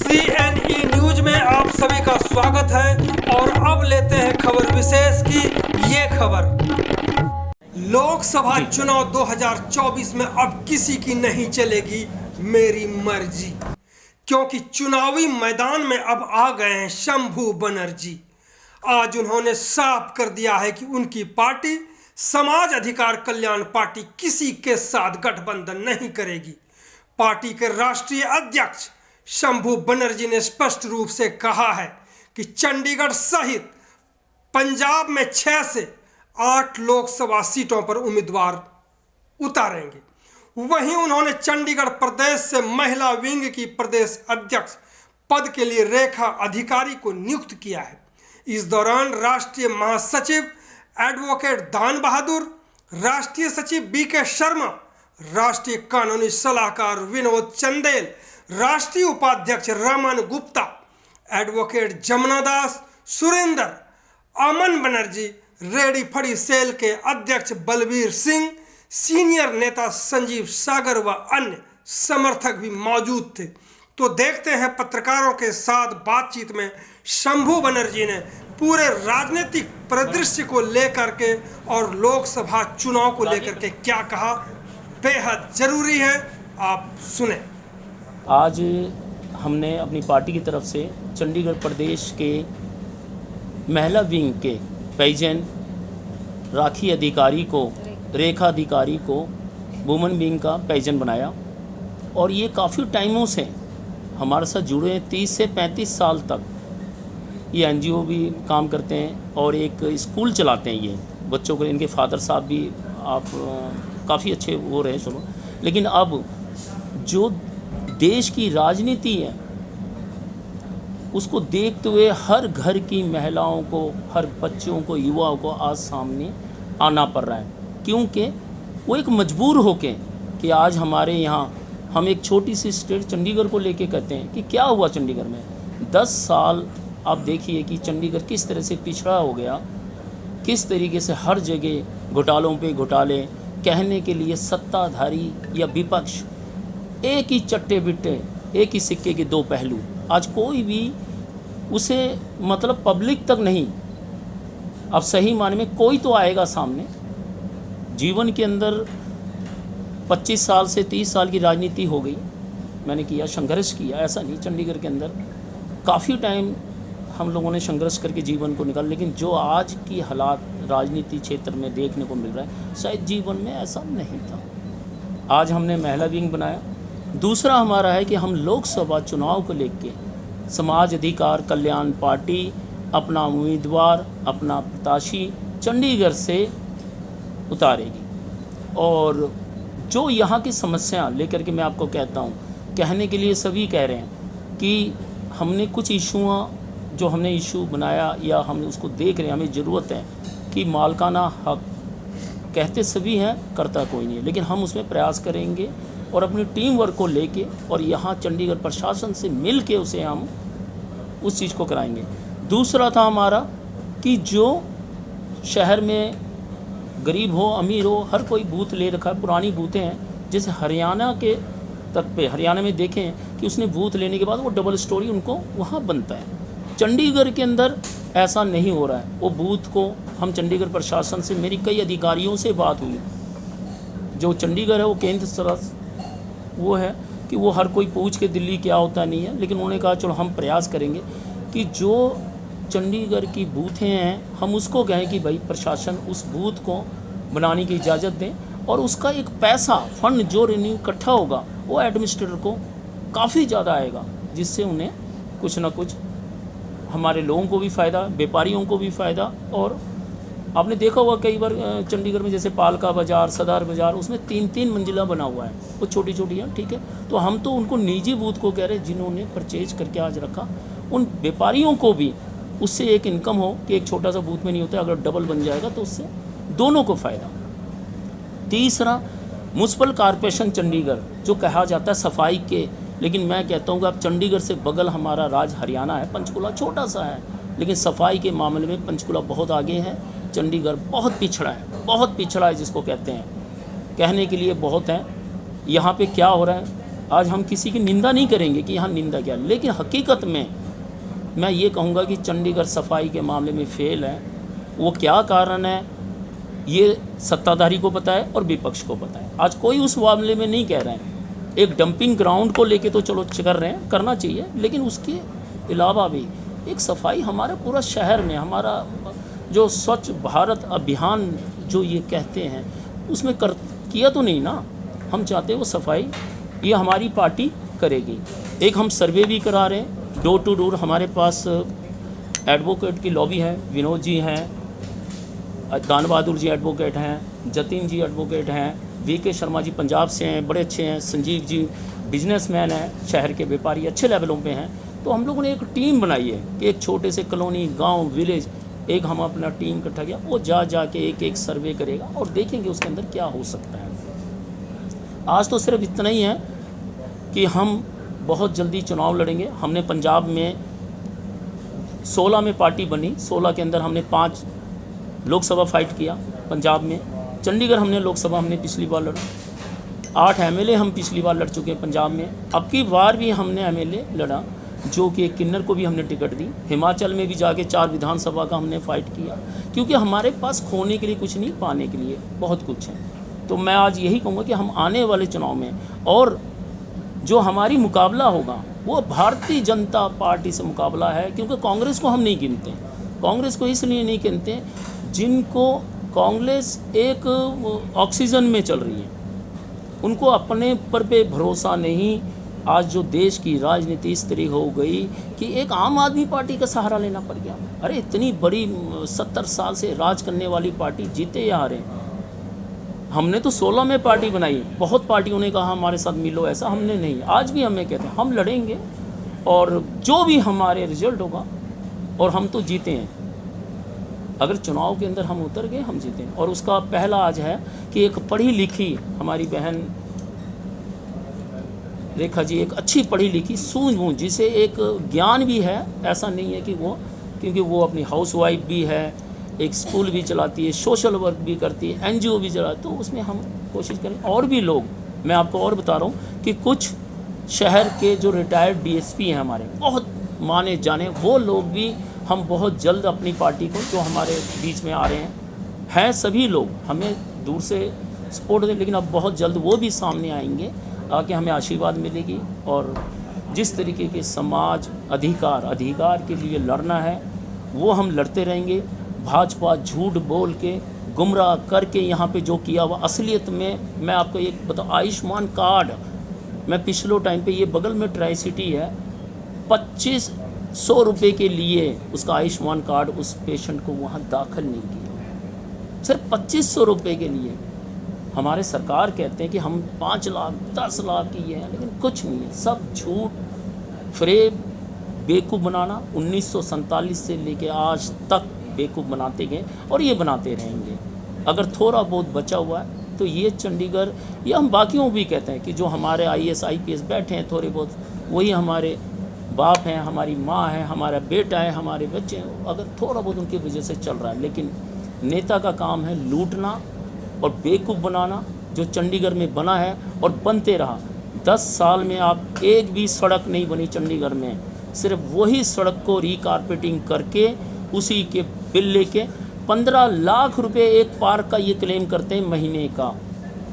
CNE news में आप सभी का स्वागत है और अब लेते हैं खबर विशेष की ये खबर। लोकसभा चुनाव 2024 में अब किसी की नहीं चलेगी मेरी मर्जी, क्योंकि चुनावी मैदान में अब आ गए हैं शंभू बनर्जी। आज उन्होंने साफ कर दिया है कि उनकी पार्टी समाज अधिकार कल्याण पार्टी किसी के साथ गठबंधन नहीं करेगी। पार्टी के राष्ट्रीय अध्यक्ष शंभू बनर्जी ने स्पष्ट रूप से कहा है कि चंडीगढ़ सहित पंजाब में 6 से 8 लोकसभा सीटों पर उम्मीदवार उतारेंगे। वहीं उन्होंने चंडीगढ़ प्रदेश से महिला विंग की प्रदेश अध्यक्ष पद के लिए रेखा अधिकारी को नियुक्त किया है। इस दौरान राष्ट्रीय महासचिव एडवोकेट दान बहादुर, राष्ट्रीय सचिव BK शर्मा, राष्ट्रीय कानूनी सलाहकार विनोद चंदेल, राष्ट्रीय उपाध्यक्ष रमन गुप्ता, एडवोकेट जमुना दास, सुरेंद्र, अमन बनर्जी, रेडी फड़ी सेल के अध्यक्ष बलबीर सिंह, सीनियर नेता संजीव सागर व अन्य समर्थक भी मौजूद थे। तो देखते हैं पत्रकारों के साथ बातचीत में शंभू बनर्जी ने पूरे राजनीतिक परिदृश्य को लेकर के और लोकसभा चुनाव को लेकर के क्या कहा, बेहद जरूरी है, आप सुने। आज हमने अपनी पार्टी की तरफ से चंडीगढ़ प्रदेश के महिला विंग के पैजन राखी अधिकारी को, रेखा अधिकारी को वुमेन विंग का पैजन बनाया और ये काफ़ी टाइमों से हमारे साथ जुड़े हैं। 30 से 35 साल तक ये NGO भी काम करते हैं और एक स्कूल चलाते हैं। ये बच्चों को, इनके फादर साहब भी आप काफ़ी अच्छे हो रहे हैं, चलो। लेकिन अब जो देश की राजनीति है उसको देखते हुए हर घर की महिलाओं को, हर बच्चों को, युवाओं को आज सामने आना पड़ रहा है, क्योंकि वो एक मजबूर होके कि आज हमारे यहाँ हम एक छोटी सी स्टेट चंडीगढ़ को लेके कहते हैं कि क्या हुआ चंडीगढ़ में 10 साल। आप देखिए कि चंडीगढ़ किस तरह से पिछड़ा हो गया, किस तरीके से हर जगह घोटालों पे घोटाले, कहने के लिए सत्ताधारी या विपक्ष एक ही चट्टे बिट्टे, एक ही सिक्के के दो पहलू। आज कोई भी उसे मतलब पब्लिक तक नहीं, अब सही माने में कोई तो आएगा सामने। जीवन के अंदर 25 साल से 30 साल की राजनीति हो गई, मैंने किया, संघर्ष किया, ऐसा नहीं। चंडीगढ़ के अंदर काफ़ी टाइम हम लोगों ने संघर्ष करके जीवन को निकाला, लेकिन जो आज की हालात राजनीति क्षेत्र में देखने को मिल रहा है शायद जीवन में ऐसा नहीं था। आज हमने महिला विंग बनाया। दूसरा हमारा है कि हम लोकसभा चुनाव को लेकर समाज अधिकार कल्याण पार्टी अपना उम्मीदवार, अपना प्रत्याशी चंडीगढ़ से उतारेगी। और जो यहाँ की समस्या लेकर के मैं आपको कहता हूँ, कहने के लिए सभी कह रहे हैं कि हमने कुछ जो हमने इशू बनाया या हम उसको देख रहे हैं, हमें ज़रूरत है कि मालिकाना हक कहते सभी हैं, करता कोई नहीं है, लेकिन हम उसमें प्रयास करेंगे और अपनी टीम वर्क को लेके और यहाँ चंडीगढ़ प्रशासन से मिल के उसे हम उस चीज़ को कराएंगे। दूसरा था हमारा कि जो शहर में गरीब हो अमीर हो हर कोई बूथ ले रखा है, पुरानी बूथें हैं, जैसे हरियाणा के तट पे, हरियाणा में देखें कि उसने बूथ लेने के बाद वो डबल स्टोरी उनको वहाँ बनता है। चंडीगढ़ के अंदर ऐसा नहीं हो रहा है। वो बूथ को हम चंडीगढ़ प्रशासन से, मेरी कई अधिकारियों से बात हुई, जो चंडीगढ़ है वो केंद्र सरकार वो है कि वो हर कोई पूछ के दिल्ली क्या होता नहीं है, लेकिन उन्होंने कहा चलो हम प्रयास करेंगे कि जो चंडीगढ़ की बूथें हैं हम उसको कहें कि भाई प्रशासन उस बूथ को बनाने की इजाज़त दें और उसका एक पैसा फंड जो रेवेन्यू इकट्ठा होगा वो एडमिनिस्ट्रेटर को काफ़ी ज़्यादा आएगा, जिससे उन्हें कुछ ना कुछ, हमारे लोगों को भी फ़ायदा, व्यापारियों को भी फ़ायदा। और आपने देखा होगा कई बार चंडीगढ़ में जैसे पालका बाज़ार, सदार बाज़ार, उसमें 3-3 मंजिला बना हुआ है, वो छोटी छोटी हैं, ठीक है। तो हम तो उनको निजी बूथ को कह रहे हैं जिन्होंने परचेज करके आज रखा, उन व्यापारियों को भी उससे एक इनकम हो कि एक छोटा सा बूथ में नहीं होता, अगर डबल बन जाएगा तो उससे दोनों को फ़ायदा। तीसरा, म्यूनसिपल कॉरपोरेशन चंडीगढ़ जो कहा जाता है सफाई के, लेकिन मैं कहता हूँ कि अब चंडीगढ़ से बगल हमारा राज्य हरियाणा है, पंचकुला छोटा सा है, लेकिन सफाई के मामले में पंचकुला बहुत आगे है, चंडीगढ़ बहुत पिछड़ा है, बहुत पिछड़ा है जिसको कहते हैं, कहने के लिए बहुत है। यहाँ पे क्या हो रहा है आज हम किसी की निंदा नहीं करेंगे कि यहाँ निंदा क्या, लेकिन हकीकत में मैं ये कहूँगा कि चंडीगढ़ सफाई के मामले में फेल है। वो क्या कारण है ये सत्ताधारी को पता है और विपक्ष को पता है। आज कोई उस मामले में नहीं कह रहे हैं। एक डंपिंग ग्राउंड को लेके तो चलो कर रहे हैं, करना चाहिए, लेकिन उसके अलावा भी एक सफाई हमारे पूरा शहर में, हमारा जो स्वच्छ भारत अभियान जो ये कहते हैं उसमें किया तो नहीं ना। हम चाहते हैं वो सफाई ये हमारी पार्टी करेगी। एक हम सर्वे भी करा रहे हैं डोर टू डोर। हमारे पास एडवोकेट की लॉबी है, विनोद जी हैं, दान बहादुर जी एडवोकेट हैं, जतिन जी एडवोकेट हैं, वीके शर्मा जी पंजाब से हैं, बड़े अच्छे हैं, संजीव जी बिजनेसमैन हैं, शहर के व्यापारी अच्छे लेवलों पे हैं। तो हम लोगों ने एक टीम बनाई है कि एक छोटे से कॉलोनी, गांव, विलेज, एक हम अपना टीम इकट्ठा किया, वो जा के एक सर्वे करेगा और देखेंगे उसके अंदर क्या हो सकता है। आज तो सिर्फ इतना ही है कि हम बहुत जल्दी चुनाव लड़ेंगे। हमने पंजाब में 16 में पार्टी बनी, 16 के अंदर हमने 5 लोकसभा फाइट किया पंजाब में। चंडीगढ़ हमने लोकसभा हमने पिछली बार लड़ा, 8 एमएलए हम पिछली बार लड़ चुके हैं पंजाब में। अब की बार भी हमने एमएलए लड़ा, जो कि एक किन्नर को भी हमने टिकट दी। हिमाचल में भी जाके 4 विधानसभा का हमने फाइट किया, क्योंकि हमारे पास खोने के लिए कुछ नहीं, पाने के लिए बहुत कुछ है। तो मैं आज यही कहूँगा कि हम आने वाले चुनाव में, और जो हमारी मुकाबला होगा वो भारतीय जनता पार्टी से मुकाबला है, क्योंकि कांग्रेस को हम नहीं गिनते। कांग्रेस को इसलिए नहीं गिनते जिनको कांग्रेस एक ऑक्सीजन में चल रही है, उनको अपने पर पे भरोसा नहीं। आज जो देश की राजनीति इस तरह हो गई कि एक आम आदमी पार्टी का सहारा लेना पड़ गया। अरे इतनी बड़ी 70 साल से राज करने वाली पार्टी जीते या हारे, हमने तो 16 में पार्टी बनाई। बहुत पार्टियों ने कहा हमारे साथ मिलो, ऐसा हमने नहीं। आज भी हमें कहते हैं हम लड़ेंगे और जो भी हमारे रिजल्ट होगा, और हम तो जीते हैं। अगर चुनाव के अंदर हम उतर गए हम जीते हैं। और उसका पहला आज है कि एक पढ़ी लिखी हमारी बहन रेखा जी, एक अच्छी पढ़ी लिखी सूझबूझ, जिसे एक ज्ञान भी है, ऐसा नहीं है कि वो, क्योंकि वो अपनी हाउसवाइफ भी है, एक स्कूल भी चलाती है, सोशल वर्क भी करती है, एनजीओ भी चलाती है। तो उसमें हम कोशिश करें। और भी लोग, मैं आपको और बता रहा हूँ कि कुछ शहर के जो रिटायर्ड डीएसपी हैं हमारे, बहुत माने जाने, वो लोग भी हम बहुत जल्द अपनी पार्टी को, जो हमारे बीच में आ रहे हैं सभी लोग हमें दूर से सपोर्ट दें, लेकिन अब बहुत जल्द वो भी सामने आएंगे, आके हमें आशीर्वाद मिलेगी। और जिस तरीके के समाज अधिकार के लिए लड़ना है वो हम लड़ते रहेंगे। भाजपा झूठ बोल के, गुमराह करके यहाँ पे जो किया हुआ, असलियत में मैं आपको एक बताऊँ, आयुष्मान कार्ड, मैं पिछले टाइम पे, ये बगल में ट्राई सिटी है, 2500 रुपये के लिए उसका आयुष्मान कार्ड उस पेशेंट को वहाँ दाखिल नहीं किया, सिर्फ 2500 रुपये के लिए। हमारे सरकार कहते हैं कि हम 5 लाख 10 लाख की है, लेकिन कुछ नहीं है, सब झूठ फ्रेब, बेवकूफ़ बनाना। 1947 से लेके आज तक बेवकूफ़ बनाते गए और ये बनाते रहेंगे। अगर थोड़ा बहुत बचा हुआ है तो ये चंडीगढ़, ये हम बाकियों भी कहते हैं कि जो हमारे IAS IPS बैठे हैं थोड़े बहुत, वही हमारे बाप हैं, हमारी माँ है, हमारा बेटा है, हमारे बच्चे हैं, अगर थोड़ा बहुत उनकी वजह से चल रहा है। लेकिन नेता का काम है लूटना और बेवकूफ़ बनाना, जो चंडीगढ़ में बना है और बनते रहा। 10 साल में आप एक भी सड़क नहीं बनी चंडीगढ़ में, सिर्फ वही सड़क को रीकारपेटिंग करके उसी के बिल लेके 15 लाख रुपए एक पार्क का ये क्लेम करते हैं महीने का।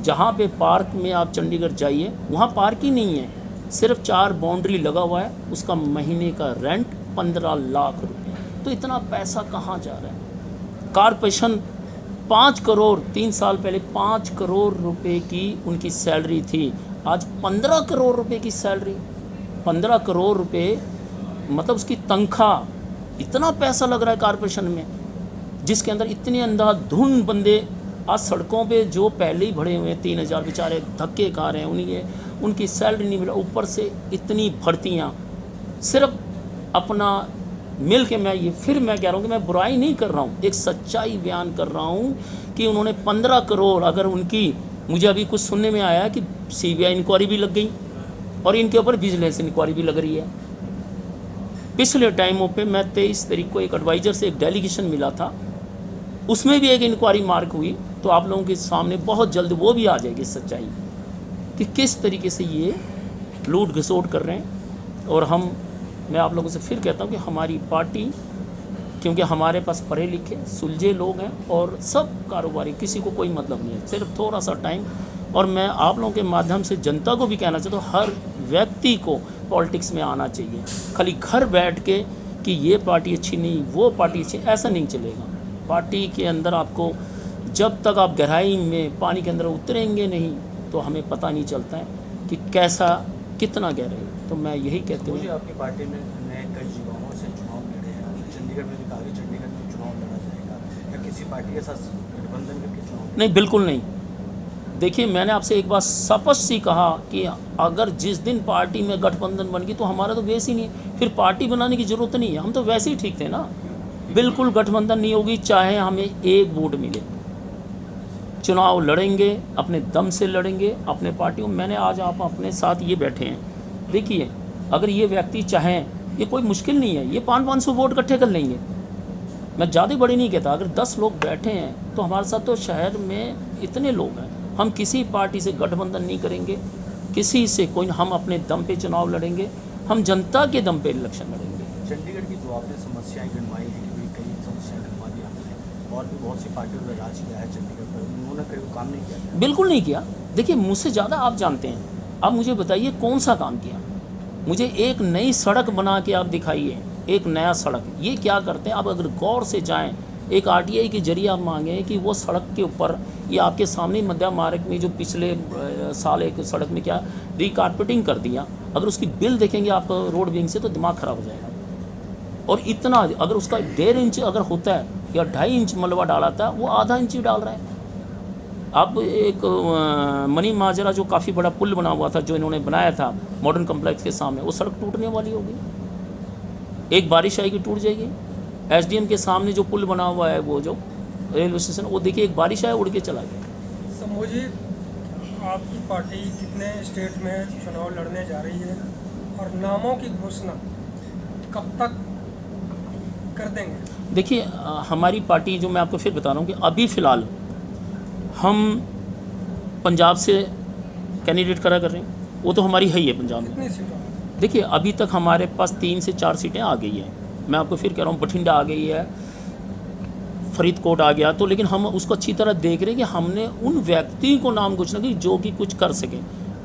जहाँ पे पार्क में आप चंडीगढ़ जाइए वहाँ पार्क ही नहीं है, सिर्फ 4 बाउंड्री लगा हुआ है, उसका महीने का रेंट 15 लाख रुपए। तो इतना पैसा कहाँ जा रहा है? कारपोरेशन 5 करोड़, 3 साल पहले 5 करोड़ रुपए की उनकी सैलरी थी, आज 15 करोड़ रुपए की सैलरी। 15 करोड़ रुपए मतलब उसकी तनख्वाह, इतना पैसा लग रहा है कारपोरेशन में, जिसके अंदर इतने अंधाधुंध बंदे आज सड़कों पे जो पहले ही भरे हुए हैं, 3000 बेचारे धक्के खा रहे हैं, उनकी सैलरी नहीं मिला, ऊपर से इतनी भर्तियाँ। सिर्फ अपना मिल के मैं कह रहा हूँ कि मैं बुराई नहीं कर रहा हूँ, एक सच्चाई बयान कर रहा हूँ कि उन्होंने 15 करोड़, अगर उनकी, मुझे अभी कुछ सुनने में आया कि CBI इंक्वायरी भी लग गई और इनके ऊपर विजिलेंस इंक्वायरी भी लग रही है। पिछले टाइमों पे मैं 23 तारीख को एक एडवाइज़र से एक डेलीगेशन मिला था, उसमें भी एक इंक्वायरी मार्क हुई, तो आप लोगों के सामने बहुत जल्द वो भी आ जाएगी सच्चाई कि किस तरीके से ये लूट घसोट कर रहे हैं। और मैं आप लोगों से फिर कहता हूँ कि हमारी पार्टी, क्योंकि हमारे पास पढ़े लिखे सुलझे लोग हैं और सब कारोबारी, किसी को कोई मतलब नहीं है, सिर्फ थोड़ा सा टाइम। और मैं आप लोगों के माध्यम से जनता को भी कहना चाहता हूँ, हर व्यक्ति को पॉलिटिक्स में आना चाहिए। खाली घर बैठ के कि ये पार्टी अच्छी नहीं, वो पार्टी अच्छी, ऐसा नहीं चलेगा। पार्टी के अंदर आपको, जब तक आप गहराई में पानी के अंदर उतरेंगे नहीं तो हमें पता नहीं चलता है कि कैसा कितना गहराई। तो मैं यही कहती हूँ, आपकी पार्टी में नए कई जगहों से चुनाव लड़े हैं, चंडीगढ़ में भी कहा कि चंडीगढ़ में चुनाव लड़ा जाएगा, या किसी पार्टी के साथ गठबंधन करके चुनाव? नहीं, बिल्कुल नहीं। देखिए, मैंने आपसे एक बात स्पष्ट सी कहा कि अगर जिस दिन पार्टी में गठबंधन बन गई तो हमारा तो बेस ही नहीं है, फिर पार्टी बनाने की ज़रूरत नहीं है, हम तो वैसे ही ठीक थे ना। बिल्कुल गठबंधन नहीं होगी, चाहे हमें एक वोट मिले। चुनाव लड़ेंगे, अपने दम से लड़ेंगे, अपने पार्टियों। मैंने आज आप अपने साथ ये बैठे हैं, देखिए अगर ये व्यक्ति चाहें, ये कोई मुश्किल नहीं है, ये 500 वोट इकट्ठे कर लेंगे। मैं ज़्यादा बड़ी नहीं कहता, अगर 10 लोग बैठे हैं तो हमारे साथ तो शहर में इतने लोग हैं। हम किसी पार्टी से गठबंधन नहीं करेंगे, किसी से कोई, हम अपने दम पे चुनाव लड़ेंगे, हम जनता के दम पे इलेक्शन लड़ेंगे। चंडीगढ़ की जो आपने समस्याएं गिनवाई हैं, कि कई समस्याएं गिनवा दी आपने, और भी बहुत सी पार्टियों ने राज किया है चंडीगढ़ पर, उन्होंने कहीं काम नहीं किया? बिल्कुल नहीं किया। देखिए, मुझसे ज़्यादा आप जानते हैं, आप मुझे बताइए कौन सा काम किया। मुझे एक नई सड़क बना के आप दिखाइए, एक नया सड़क। ये क्या करते हैं, आप अगर गौर से जाएं, एक आरटीआई के जरिए आप मांगें कि वो सड़क के ऊपर, ये आपके सामने मध्य मार्ग में जो पिछले साल एक सड़क में क्या रिकारपेटिंग कर दिया, अगर उसकी बिल देखेंगे आप रोड विंग से तो दिमाग ख़राब हो जाएगा। और इतना, अगर उसका 1.5 इंच अगर होता है या 2.5 इंच मलबा डाला था, वो आधा इंच ही डाल रहा है। अब एक मनी माजरा जो काफ़ी बड़ा पुल बना हुआ था, जो इन्होंने बनाया था मॉडर्न कम्प्लेक्स के सामने, वो सड़क टूटने वाली हो गई। एक बारिश आएगी टूट जाएगी। एसडीएम के सामने जो पुल बना हुआ है, वो जो रेलवे स्टेशन, वो देखिए एक बारिश आया उड़ के चला गया। शंभू जी, आपकी पार्टी कितने स्टेट में चुनाव लड़ने जा रही है और नामों की घोषणा कब तक कर देंगे? देखिए, हमारी पार्टी, जो मैं आपको फिर बता रहा हूँ कि अभी फ़िलहाल हम पंजाब से कैंडिडेट खड़ा कर रहे हैं, वो तो हमारी है ही है पंजाब में। कितनी सीटों? देखिए, अभी तक हमारे पास 3 से 4 सीटें आ गई हैं। मैं आपको फिर कह रहा हूँ, बठिंडा आ गई है, फरीदकोट आ गया, तो लेकिन हम उसको अच्छी तरह देख रहे हैं कि हमने उन व्यक्ति को नाम घोषणा की जो कि कुछ कर सकें।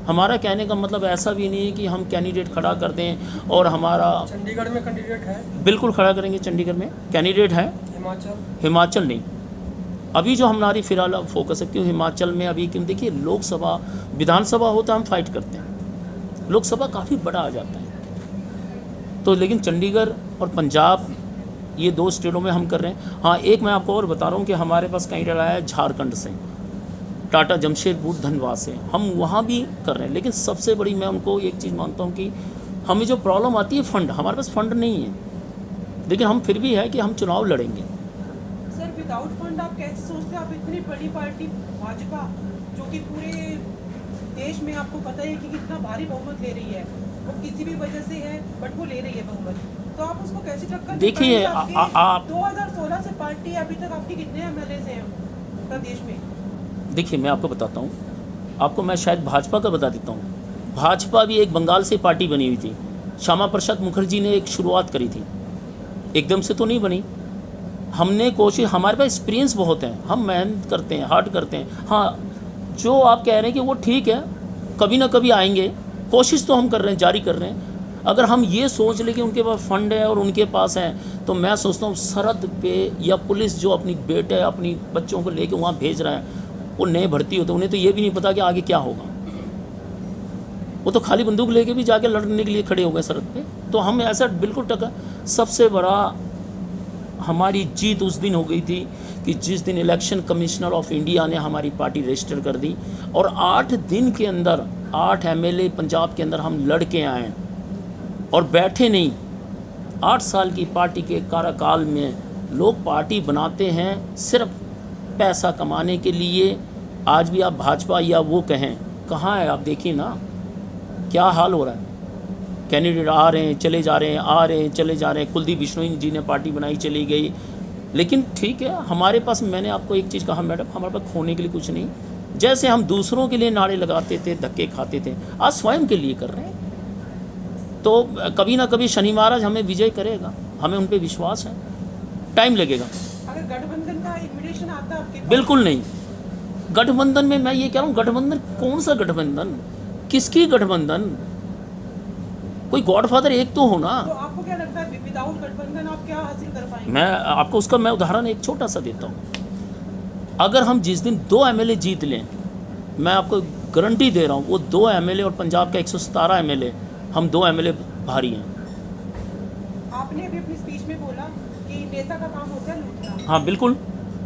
हमारा कहने का मतलब ऐसा भी नहीं है कि हम कैंडिडेट खड़ा कर दें और हमारा। चंडीगढ़ में कैंडिडेट है? बिल्कुल खड़ा करेंगे, चंडीगढ़ में कैंडिडेट है। हिमाचल नहीं, अभी जो हमारी फिलहाल फोकस है, क्यों हिमाचल में अभी, क्यों देखिए लोकसभा विधानसभा होता है, हम फाइट करते हैं, लोकसभा काफ़ी बड़ा आ जाता है। तो लेकिन चंडीगढ़ और पंजाब, ये 2 स्टेटों में हम कर रहे हैं। हाँ, एक मैं आपको और बता रहा हूँ कि हमारे पास कैंडिडेट आया है झारखंड से, टाटा जमशेदपुर धनबाद से, हम वहाँ भी कर रहे हैं। लेकिन सबसे बड़ी मैं उनको एक चीज़ मानता हूँ कि हमें जो प्रॉब्लम आती है फंड, हमारे पास फंड नहीं है, लेकिन हम फिर भी है कि हम चुनाव लड़ेंगे। सर, विदाउट फंड आप कैसे सोचते हैं? आप इतनी बड़ी पार्टी भाजपा, जो कि पूरे देश में आपको पता है कि कितना भारी बहुमत ले रही है, वो किसी भी वजह से है बट वो ले रही है बहुमत, तो आप उसको कैसे टक्कर देखिए, आप 2016 से पार्टी अभी तक आपके कितने एमएलए हैं प्रदेश में? देखिए, मैं आपको बताता हूँ, आपको मैं शायद भाजपा का बता देता हूँ। भाजपा भी एक बंगाल से पार्टी बनी हुई थी, श्यामा प्रसाद मुखर्जी ने एक शुरुआत करी थी, एकदम से तो नहीं बनी। हमने कोशिश, हमारे पास एक्सपीरियंस बहुत है, हम मेहनत करते हैं, हार्ड करते हैं। हाँ, जो आप कह रहे हैं कि वो ठीक है, कभी ना कभी आएंगे, कोशिश तो हम कर रहे हैं, जारी कर रहे हैं। अगर हम ये सोच लें कि उनके पास फंड है और उनके पास है, तो मैं सोचता हूँ सरहद पे या पुलिस जो अपनी बेटे अपनी बच्चों को लेके वहाँ भेज रहे हैं, वो नए भर्ती होते, उन्हें तो ये भी नहीं पता कि आगे क्या होगा। वो तो खाली बंदूक लेके भी जाके लड़ने के लिए खड़े हो गए सरहद पे। तो हम ऐसा बिल्कुल टका। सबसे बड़ा हमारी जीत उस दिन हो गई थी कि जिस दिन इलेक्शन कमिश्नर ऑफ इंडिया ने हमारी पार्टी रजिस्टर कर दी, और 8 दिन के अंदर 8 एमएलए पंजाब के अंदर हम लड़ के आए और बैठे नहीं। 8 साल की पार्टी के कार्यकाल में लोग पार्टी बनाते हैं सिर्फ पैसा कमाने के लिए। आज भी आप भाजपा या वो कहें, कहाँ है आप देखिए ना क्या हाल हो रहा है। कैंडिडेट आ रहे हैं, चले जा रहे हैं, आ रहे हैं, चले जा रहे हैं। कुलदीप बिश्नोई जी ने पार्टी बनाई, चली गई। लेकिन ठीक है, हमारे पास, मैंने आपको एक चीज़ कहा मैडम, हमारे पास खोने के लिए कुछ नहीं। जैसे हम दूसरों के लिए नारे लगाते थे, धक्के खाते थे, आज स्वयं के लिए कर रहे हैं। तो कभी ना कभी शनि महाराज हमें विजय करेगा, हमें उन पे विश्वास है, टाइम लगेगा। अगर गठबंधन का इन्विटेशन आता है आपके पास, बिल्कुल नहीं। गठबंधन में मैं ये कह रहा हूँ, गठबंधन कौन सा गठबंधन, किसकी गठबंधन? कोई गॉडफादर एक तो हो ना। तो आपको क्या लगता है विदाउट गठबंधन आप क्या हासिल कर पाएंगे? मैं आपको उसका मैं उदाहरण एक छोटा सा देता हूँ। अगर हम जिस दिन 2 एमएलए जीत लें, मैं आपको गारंटी दे रहा हूँ, वो 2 एमएलए और पंजाब का 117 एमएलए, हम 2 एमएलए भारी हैं। आपने अभी अपनी स्पीच में बोला कि नेता का काम होता है लूटना। हाँ बिल्कुल,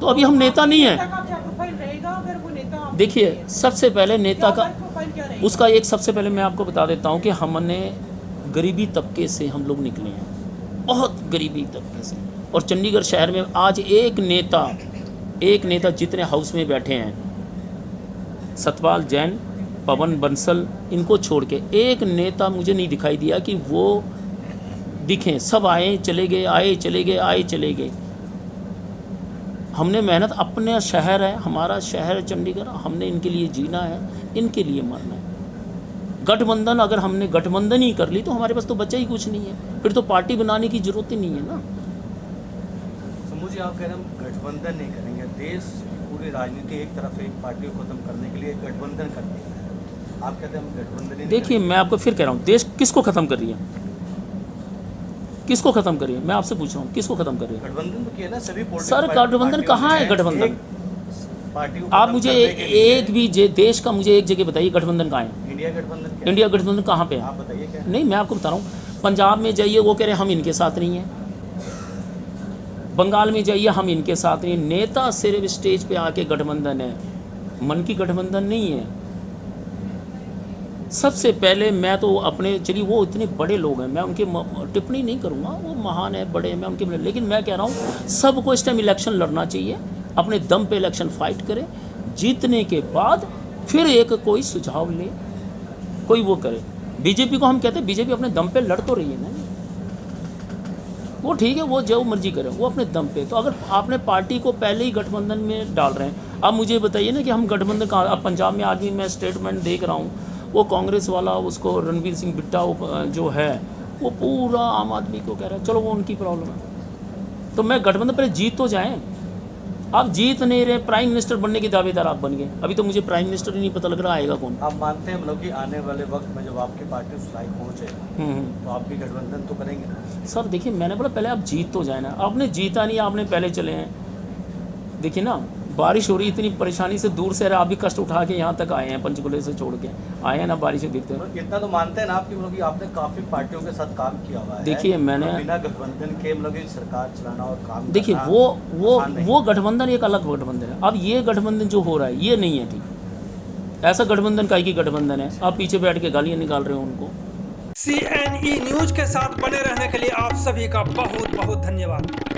तो अभी हम नेता नहीं नेता हैं। का क्या प्रोफाइल रहेगा अगर वो नेता आपके देखिए, लिए? सबसे पहले नेता का प्रोफाइल क्या रहेगा? उसका एक सबसे पहले मैं आपको बता देता हूँ कि हमने गरीबी तबके से हम लोग निकले हैं, बहुत गरीबी तबके से। और चंडीगढ़ शहर में आज एक नेता जितने हाउस में बैठे हैं, सतपाल जैन, पवन बंसल, इनको छोड़ के एक नेता मुझे नहीं दिखाई दिया कि वो दिखें। सब आए चले गए, आए चले गए, आए चले गए। हमने मेहनत, अपना शहर है, हमारा शहर है चंडीगढ़, हमने इनके लिए जीना है, इनके लिए मरना है। गठबंधन, अगर हमने गठबंधन ही कर ली तो हमारे पास तो बचा ही कुछ नहीं है, फिर तो पार्टी बनाने की जरूरत ही नहीं है ना। समझ जी, आप कह रहे हैं हम गठबंधन नहीं करेंगे, देश की पूरी राजनीति एक तरफ एक पार्टी को खत्म करने के लिए गठबंधन करते हैं, आप कहते हैं हम गठबंधन ही नहीं देखिए, मैं आपको फिर कह रहा हूँ, देश किसको ख़त्म कर रही है, किसको ख़त्म कर रही है? मैं आपसे पूछ रहा हूँ, किसको ख़त्म कर रही है? गठबंधन तो किया ना सभी सर, गठबंधन कहाँ है? गठबंधन पार्टी को आप खत्म मुझे करने के लिए एक भी देश का मुझे एक जगह बताइए गठबंधन कहाँ है? इंडिया गठबंधन क्या है? इंडिया गठबंधन कहाँ पे है? आप बताइए क्या है? नहीं, मैं आपको बता रहा हूँ, पंजाब में जाइए वो कह रहे हैं हम इनके साथ नहीं हैं, बंगाल में जाइए हम इनके साथ नहीं। नेता सिर्फ स्टेज पे आके गठबंधन है, मन की गठबंधन नहीं है। सबसे पहले मैं तो अपने, चलिए वो इतने बड़े लोग हैं, मैं उनकी टिप्पणी नहीं करूँगा, वो महान है, बड़े हैं, मैं उनके, लेकिन मैं कह रहा हूँ सबको इस टाइम इलेक्शन लड़ना चाहिए, अपने दम पे इलेक्शन फाइट करें, जीतने के बाद फिर एक कोई सुझाव ले, कोई वो करे। बीजेपी को हम कहते हैं बीजेपी अपने दम पे लड़ तो रही है ना, वो ठीक है, वो जो मर्जी करे, वो अपने दम पे। तो अगर आपने पार्टी को पहले ही गठबंधन में डाल रहे हैं, अब मुझे बताइए ना कि हम गठबंधन का, अब पंजाब में आज भी मैं स्टेटमेंट देख रहा हूँ, वो कांग्रेस वाला उसको रणवीर सिंह बिट्टा जो है वो पूरा आम आदमी को कह रहा है, चलो वो उनकी प्रॉब्लम है। तो मैं गठबंधन पहले जीत तो जाएं, आप जीत नहीं रहे, प्राइम मिनिस्टर बनने के दावेदार आप बन गए, अभी तो मुझे प्राइम मिनिस्टर ही नहीं पता लग रहा आएगा कौन। आप मानते हैं मतलब कि आने वाले वक्त में जब आपकी पार्टी उस लायक पहुँचे तो आप भी गठबंधन तो करेंगे? सर देखिए, मैंने बोला पहले आप जीत तो जाए ना, आपने जीता नहीं, आपने पहले चले हैं। देखिए ना, बारिश हो रही, इतनी परेशानी से दूर से आप भी कष्ट उठा के यहाँ तक आए हैं, पंचकुले से छोड़ के आए हैं ना, बारिश दिखते हैं। इतना तो मानते हैं ना आप कि मतलब कि आपने काफ़ी पार्टियों के साथ काम किया हुआ है। देखिए, मैंने बिना गठबंधन के मतलब कि सरकार चलाना और काम देखिए करना वो गठबंधन एक अलग गठबंधन है। अब ये गठबंधन जो हो रहा है ये नहीं है ठीक, ऐसा गठबंधन का ही गठबंधन है, आप पीछे बैठ के गालियाँ निकाल रहे हो उनको। CNE न्यूज के साथ बने रहने के लिए आप सभी का बहुत बहुत धन्यवाद।